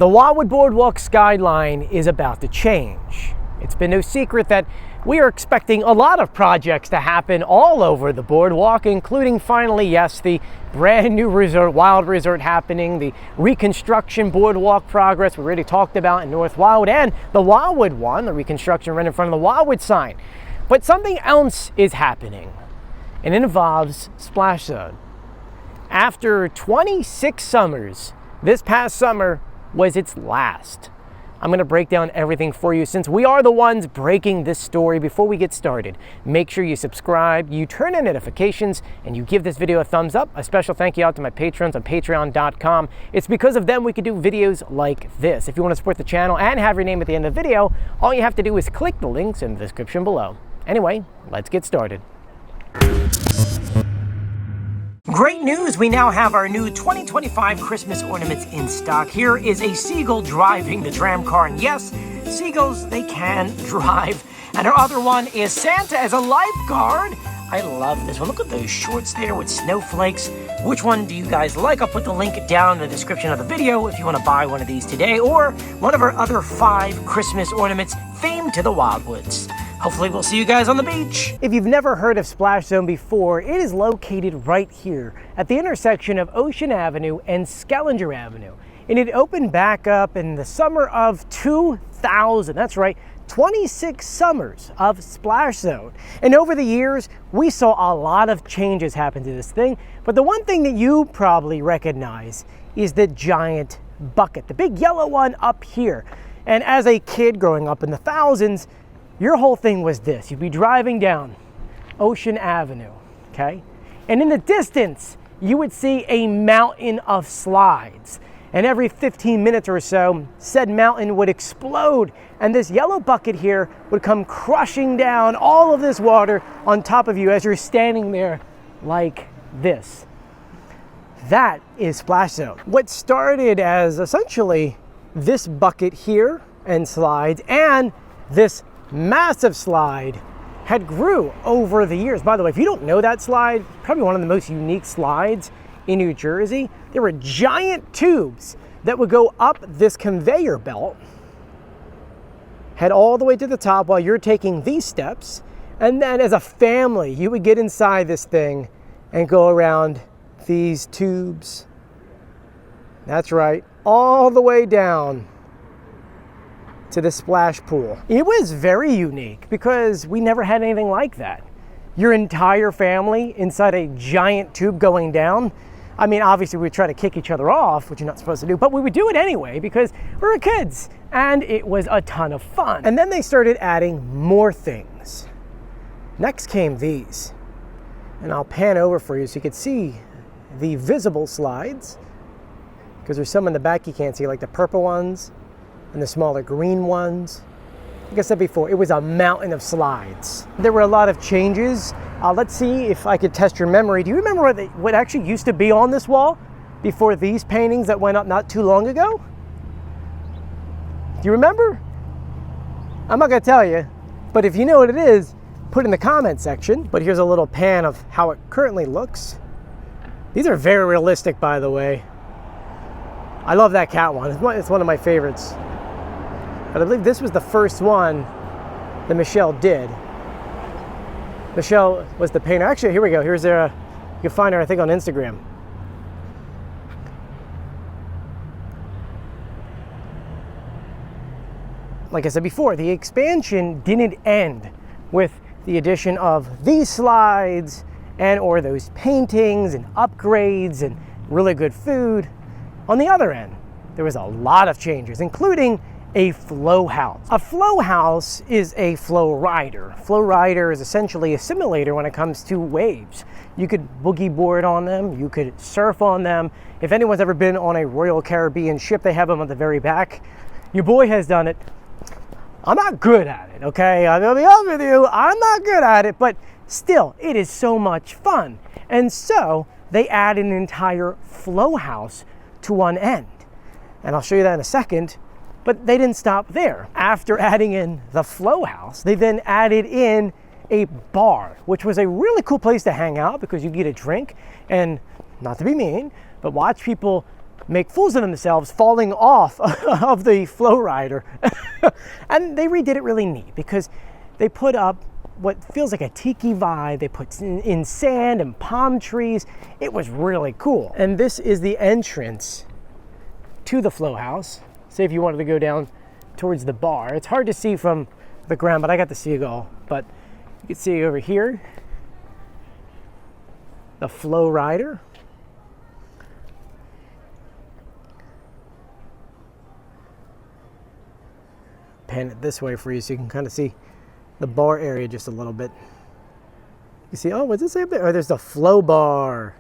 The Wildwood Boardwalk skyline is about to change. It's been no secret that we are expecting a lot of projects to happen all over the boardwalk, including finally, yes, the brand new resort, Wild Resort happening, the reconstruction boardwalk progress we already talked about in North Wildwood, and the Wildwood one, the reconstruction right in front of the Wildwood sign. But something else is happening, and it involves Splash Zone. After 26 summers, this past summer was its last. I'm going to break down everything for you since we are the ones breaking this story. Before we get started, make sure you subscribe, you turn on notifications, and you give this video a thumbs up. A special thank you out to my patrons on patreon.com. It's because of them we can do videos like this. If you want to support the channel and have your name at the end of the video, all you have to do is click the links in the description below. Anyway, let's get started. Great news, we now have our new 2025 Christmas ornaments in stock. Here is a seagull driving the tram car, and yes, seagulls, they can drive. And our other one is Santa as a lifeguard. I love this one. Look at those shorts there with snowflakes. Which one do you guys like? I'll put the link down in the description of the video if you want to buy one of these today, or one of our other 5 Christmas ornaments themed to the Wildwoods. Hopefully we'll see you guys on the beach. If you've never heard of Splash Zone before, it is located right here at the intersection of Ocean Avenue and Skellinger Avenue. And it opened back up in the summer of 2000. That's right, 26 summers of Splash Zone. And over the years, we saw a lot of changes happen to this thing. But the one thing that you probably recognize is the giant bucket, the big yellow one up here. And as a kid growing up in the thousands, your whole thing was this. You'd be driving down Ocean Avenue, okay? And in the distance, you would see a mountain of slides. And every 15 minutes or so, said mountain would explode. And this yellow bucket here would come crushing down all of this water on top of you as you're standing there like this. That is Splash Zone. What started as essentially this bucket here and slides and this massive slide had grew over the years. By the way, if you don't know that slide, probably one of the most unique slides in New Jersey. There were giant tubes that would go up this conveyor belt, head all the way to the top while you're taking these steps, and then as a family you would get inside this thing and go around these tubes. That's right, all the way down to the splash pool. It was very unique because we never had anything like that. Your entire family inside a giant tube going down. I mean, obviously we'd try to kick each other off, which you're not supposed to do, but we would do it anyway because we were kids and it was a ton of fun. And then they started adding more things. Next came these. And I'll pan over for you so you can see the visible slides, because there's some in the back you can't see, like the purple ones and the smaller green ones. Like I said before, it was a mountain of slides. There were a lot of changes. Let's see if I could test your memory. Do you remember what actually used to be on this wall before these paintings that went up not too long ago? Do you remember? I'm not gonna tell you, but if you know what it is, put in the comment section. But here's a little pan of how it currently looks. These are very realistic, by the way. I love that cat one. It's one of my favorites. But I believe this was the first one that Michelle did. Michelle was the painter. Actually, here we go. Here's you can find her, I think, on Instagram. Like I said before, the expansion didn't end with the addition of these slides and or those paintings and upgrades and really good food. On the other end, there was a lot of changes, including a flow house. A flow house is a FlowRider. FlowRider is essentially a simulator when it comes to waves. You could boogie board on them, you could surf on them. If anyone's ever been on a Royal Caribbean ship, they have them at the very back. Your boy has done it. I'm not good at it, okay? I'll be honest with you, I'm not good at it, but still, it is so much fun. And so they added an entire flow house to one end. And I'll show you that in a second. But they didn't stop there. After adding in the flow house, they then added in a bar, which was a really cool place to hang out because you get a drink and, not to be mean, but watch people make fools of themselves falling off of the FlowRider. And they redid it really neat because they put up what feels like a tiki vibe. They put in sand and palm trees. It was really cool. And this is the entrance to the Flow House. Say if you wanted to go down towards the bar. It's hard to see from the ground, but I got the seagull. But you can see over here, the FlowRider. Pan it this way for you so you can kind of see the bar area just a little bit. You see, oh, what's it say up there? Oh, there's the Flow Bar.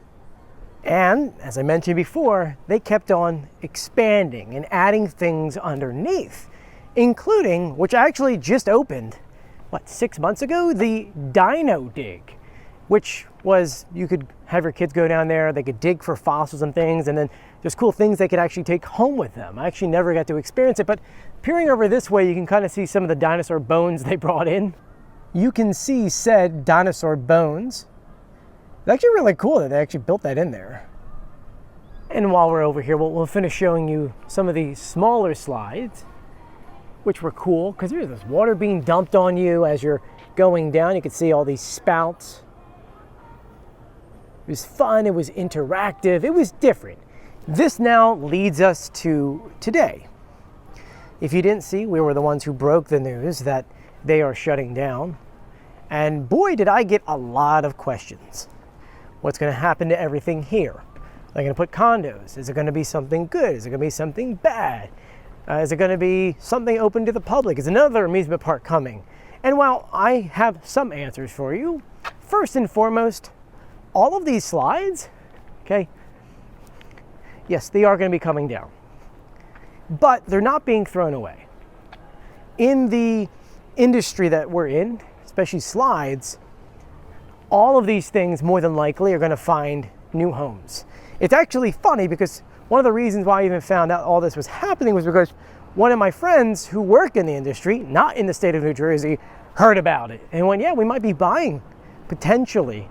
And as I mentioned before, they kept on expanding and adding things underneath, including, which actually just opened, what, 6 months ago? The Dino Dig, which was, you could have your kids go down there, they could dig for fossils and things, and then there's cool things they could actually take home with them. I actually never got to experience it, but peering over this way, you can kind of see some of the dinosaur bones they brought in. You can see said dinosaur bones. It's actually really cool that they actually built that in there. And while we're over here, we'll finish showing you some of the smaller slides, which were cool, because there's this water being dumped on you as you're going down. You can see all these spouts. It was fun, it was interactive, it was different. This now leads us to today. If you didn't see, we were the ones who broke the news that they are shutting down. And boy, did I get a lot of questions. What's going to happen to everything here? Are they going to put condos? Is it going to be something good? Is it going to be something bad? Is it going to be something open to the public? Is another amusement park coming? And while I have some answers for you, first and foremost, all of these slides, okay, yes, they are going to be coming down, but they're not being thrown away. In the industry that we're in, especially slides, all of these things more than likely are going to find new homes. It's actually funny because one of the reasons why I even found out all this was happening was because one of my friends who work in the industry, not in the state of New Jersey, heard about it and went, yeah, we might be buying potentially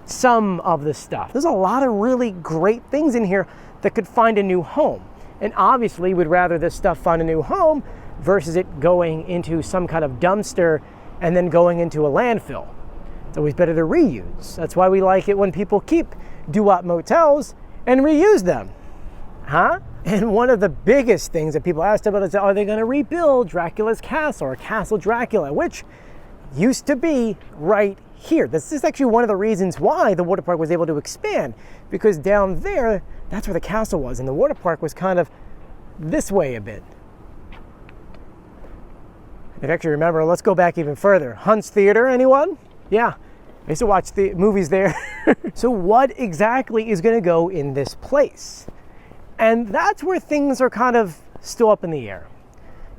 some of this stuff. There's a lot of really great things in here that could find a new home. And obviously we'd rather this stuff find a new home versus it going into some kind of dumpster and then going into a landfill. It's always better to reuse. That's why we like it when people keep doo-wop motels and reuse them. Huh? And one of the biggest things that people asked about is, are they going to rebuild Dracula's castle or Castle Dracula, which used to be right here. This is actually one of the reasons why the water park was able to expand, because down there, that's where the castle was, and the water park was kind of this way a bit. If you actually remember, let's go back even further. Hunt's Theater, anyone? Yeah, I used to watch the movies there. So what exactly is going to go in this place? And that's where things are kind of still up in the air.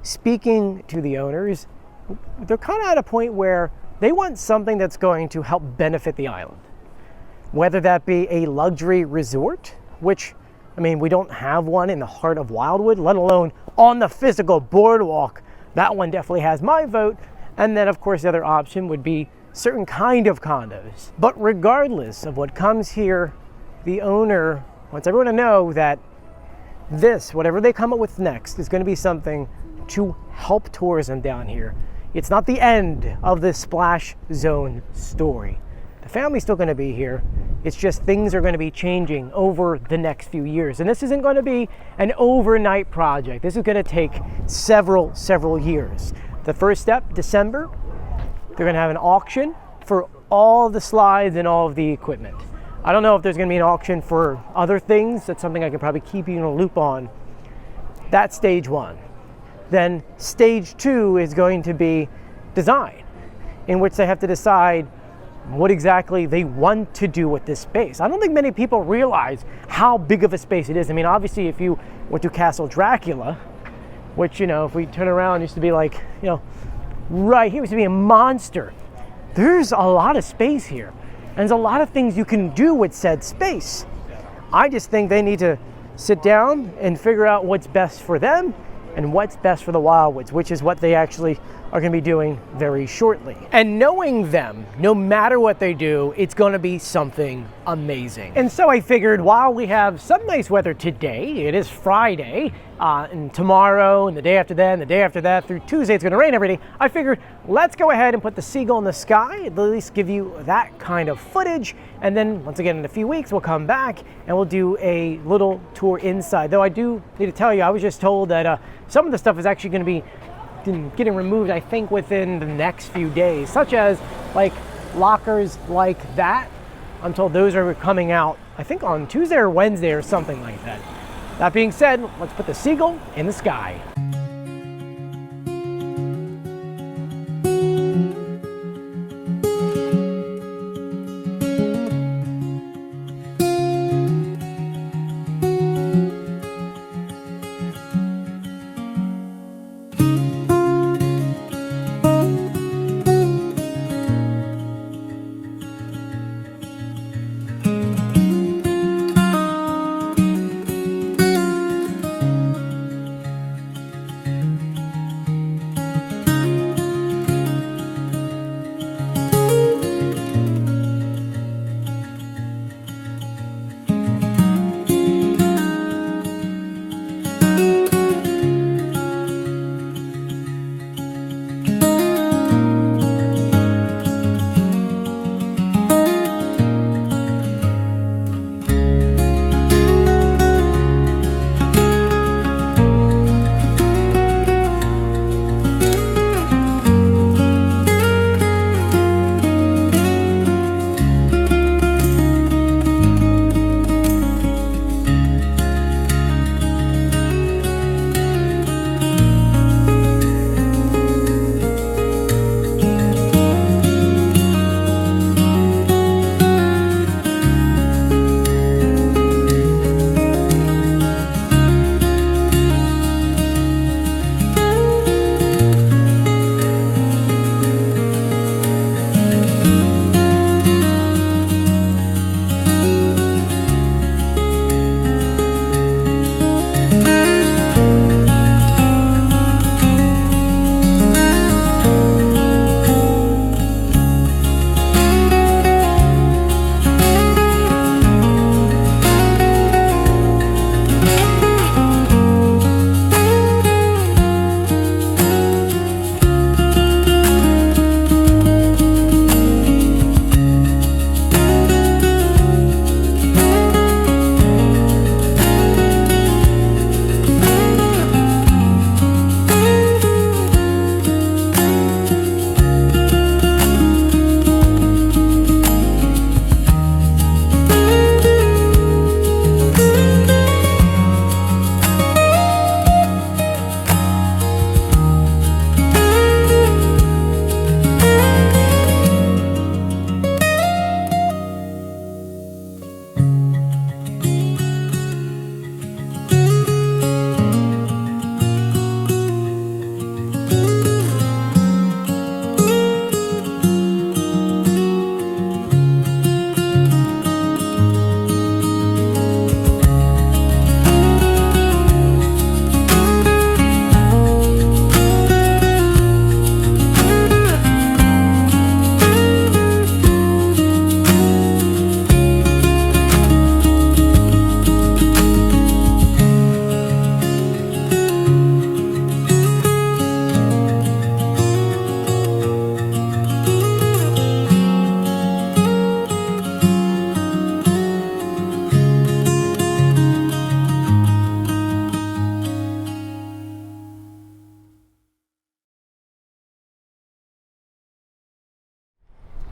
Speaking to the owners, they're kind of at a point where they want something that's going to help benefit the island. Whether that be a luxury resort, which, I mean, we don't have one in the heart of Wildwood, let alone on the physical boardwalk. That one definitely has my vote. And then, of course, the other option would be certain kind of condos. But regardless of what comes here, the owner wants everyone to know that this, whatever they come up with next, is going to be something to help tourism down here. It's not the end of the splash zone story. The family's still going to be here. It's just things are going to be changing over the next few years. And this isn't going to be an overnight project. This is going to take several years. The first step, December, they're going to have an auction for all the slides and all of the equipment. I don't know if there's going to be an auction for other things. That's something I can probably keep you in a loop on. That's stage one. Then stage two is going to be design, in which they have to decide what exactly they want to do with this space. I don't think many people realize how big of a space it is. I mean, obviously, if you went to Castle Dracula, which, you know, if we turn around, used to be like, you know, right here, used to be a monster. There's a lot of space here. And there's a lot of things you can do with said space. I just think they need to sit down and figure out what's best for them and what's best for the Wildwoods, which is what they actually are going to be doing very shortly. And knowing them, no matter what they do, it's going to be something amazing. And so I figured while we have some nice weather today, it is Friday, and tomorrow and the day after that and the day after that through Tuesday it's going to rain every day, I figured let's go ahead and put the Seagull in the sky, at least give you that kind of footage, and then once again in a few weeks we'll come back and we'll do a little tour inside. Though I do need to tell you, I was just told that some of the stuff is actually going to be getting removed, I think, within the next few days, such as like lockers like that. I'm told those are coming out, I think, on Tuesday or Wednesday or something like that. That being said, let's put the Seagull in the sky.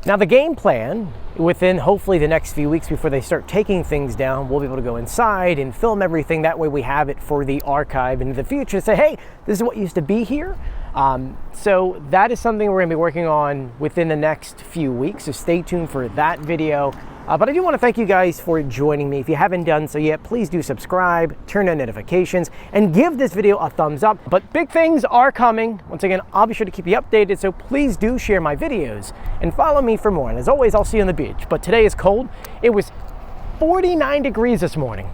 Now the game plan, within hopefully the next few weeks before they start taking things down, we'll be able to go inside and film everything. That way we have it for the archive in the future to say, hey, this is what used to be here. So that is something we're gonna be working on within the next few weeks, so stay tuned for that video. But I do want to thank you guys for joining me. If you haven't done so yet, please do subscribe, turn on notifications, and give this video a thumbs up. But big things are coming. Once again, I'll be sure to keep you updated, so please do share my videos and follow me for more. And as always, I'll see you on the beach. But today is cold. It was 49 degrees this morning.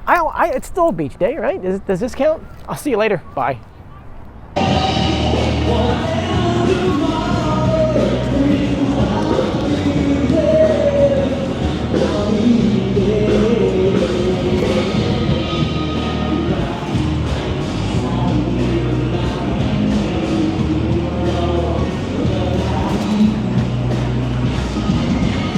It's still a beach day, right? Does this count? I'll see you later. Bye.